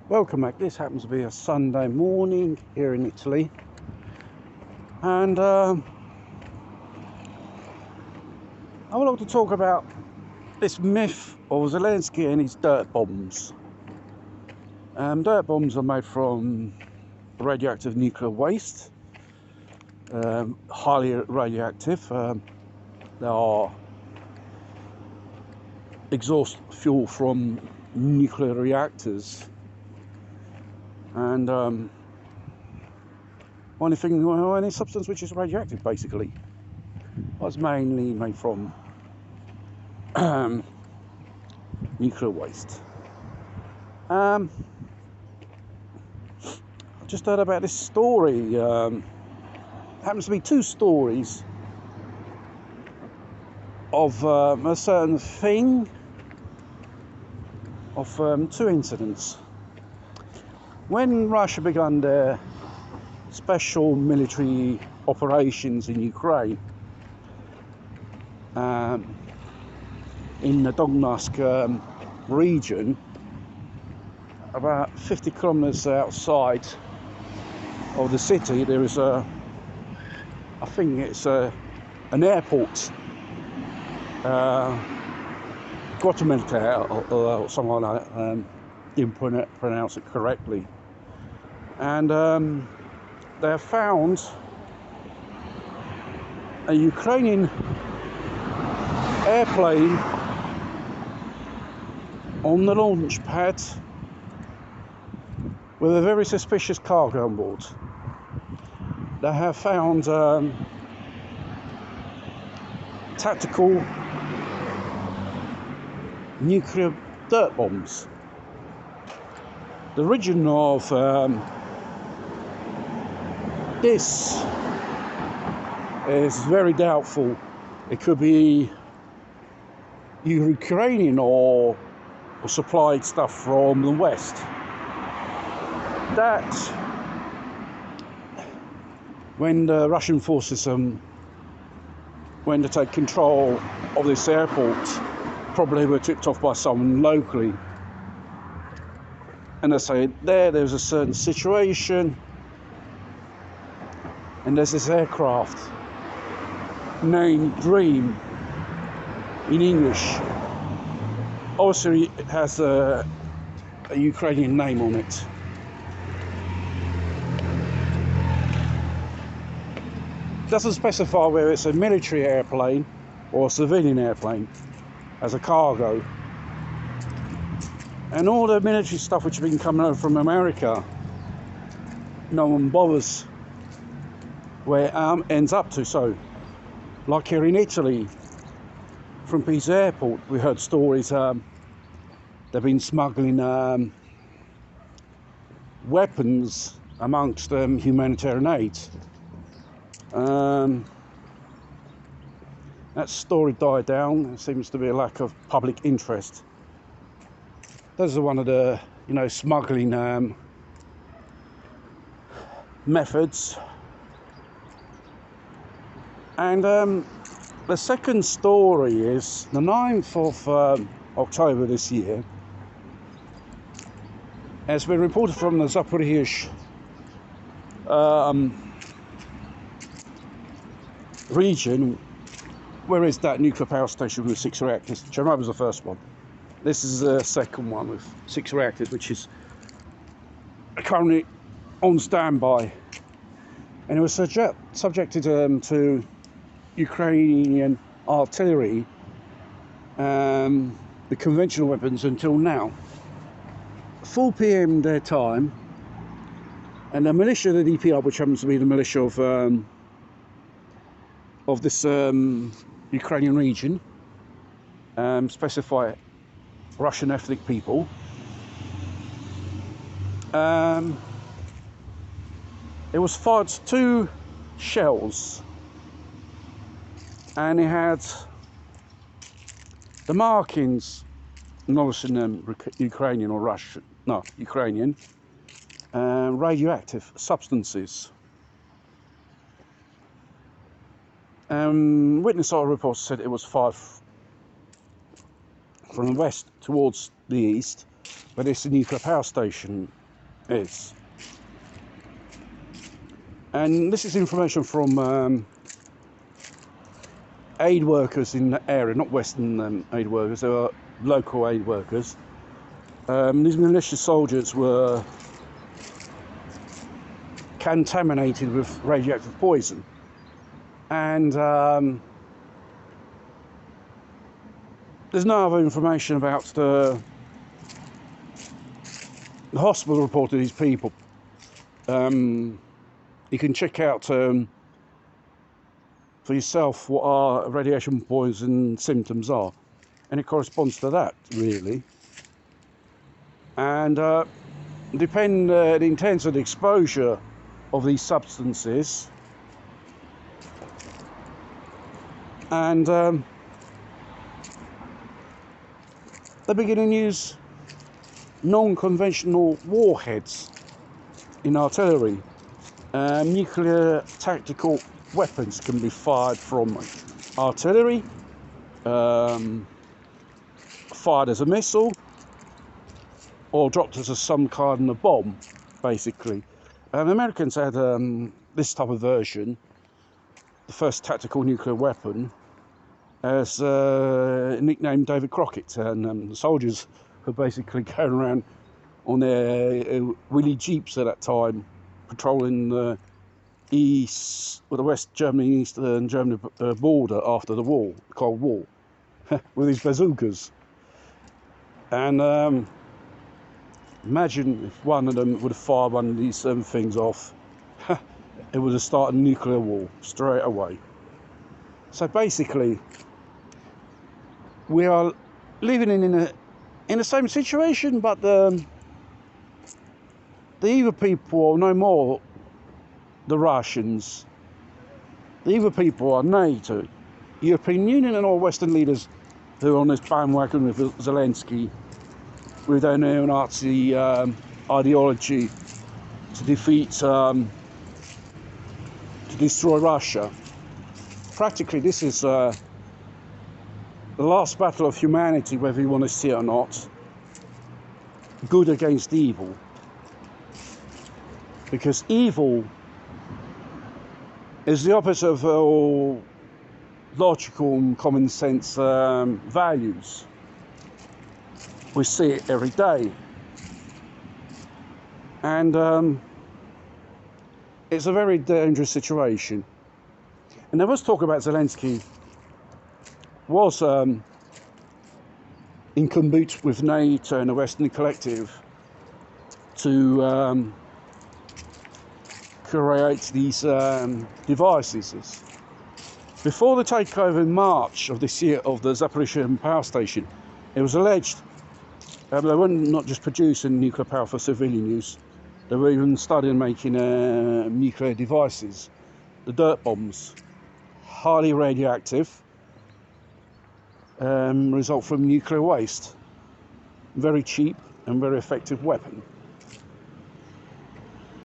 Welcome back. This happens to be a Sunday morning here in Italy, and I would like to talk about this myth of Zelensky and his dirt bombs. Dirt bombs are made from radioactive nuclear waste, highly radioactive. They are exhaust fuel from nuclear reactors. And any substance which is radioactive, basically. Well, it's mainly made from nuclear waste. I just heard about this story. Happens to be two stories of a certain thing, of two incidents. When Russia began their special military operations in Ukraine, in the Donetsk region, about 50 kilometers outside of the city, there is an airport, Guatemala or something like that. Didn't pronounce it correctly. And they have found a Ukrainian airplane on the launch pad with a very suspicious cargo on board. They have found tactical nuclear dirt bombs. The origin of this is very doubtful. It could be Ukrainian or supplied stuff from the West. That, when the Russian forces went to take control of this airport, probably were tipped off by someone locally. And they say there's a certain situation, and there's this aircraft named Dream in English. Obviously it has a Ukrainian name on it. It doesn't specify whether it's a military airplane or a civilian airplane as a cargo. And all the military stuff which has been coming over from America, no one bothers where it ends up to. So, like here in Italy, from Pisa Airport, we heard stories they've been smuggling weapons amongst humanitarian aid. That story died down. There seems to be a lack of public interest. Those are one of the, smuggling methods. And the second story is the 9th of October this year. Has been reported from the Zaporizhzhia region. Where is that nuclear power station with 6 reactors? Chernobyl was the first one. This is the second one with 6 reactors, which is currently on standby. And it was subjected to Ukrainian artillery, the conventional weapons until now. 4 p.m. their time, and the militia, the DPR, which happens to be the militia of this Ukrainian region, specify Russian ethnic people. It was fired 2 shells, and it had the markings, not in Ukrainian or Russian, no, Ukrainian, radioactive substances. Witness reports said it was fired from the west towards the east, where this nuclear power station is. And this is information from aid workers in the area, not Western aid workers, they are local aid workers. These militia soldiers were contaminated with radioactive poison, and there's no other information about the hospital report of these people. You can check out for yourself what our radiation poison symptoms are, and it corresponds to that, really. And depending the intensity of the exposure of these substances, and they're beginning to use non-conventional warheads in artillery. Nuclear tactical weapons can be fired from artillery, fired as a missile, or dropped as some kind of bomb, basically. The Americans had this type of version, the first tactical nuclear weapon, as nicknamed David Crockett, and the soldiers were basically going around on their wheelie jeeps at that time, patrolling the east or the West Germany, Eastern Germany border after the war, the Cold War, with these bazookas. And imagine if one of them would have fired one of these things off, it would have started a nuclear war straight away. So basically, we are living in the same situation, but the evil people are no more the Russians. The evil people are NATO, European Union, and all Western leaders who are on this bandwagon with Zelensky, with their neo-Nazi ideology to defeat, to destroy Russia. Practically, this is the last battle of humanity, whether you want to see it or not. Good against evil. Because evil is the opposite of all logical and common sense values. We see it every day. And it's a very dangerous situation. And there was talk about Zelensky was in cahoots with NATO and the Western collective to create these devices. Before the takeover in March of this year of the Zaporizhzhia power station, it was alleged they were not just producing nuclear power for civilian use, they were even studying making nuclear devices, the dirt bombs, highly radioactive, result from nuclear waste. Very cheap and very effective weapon.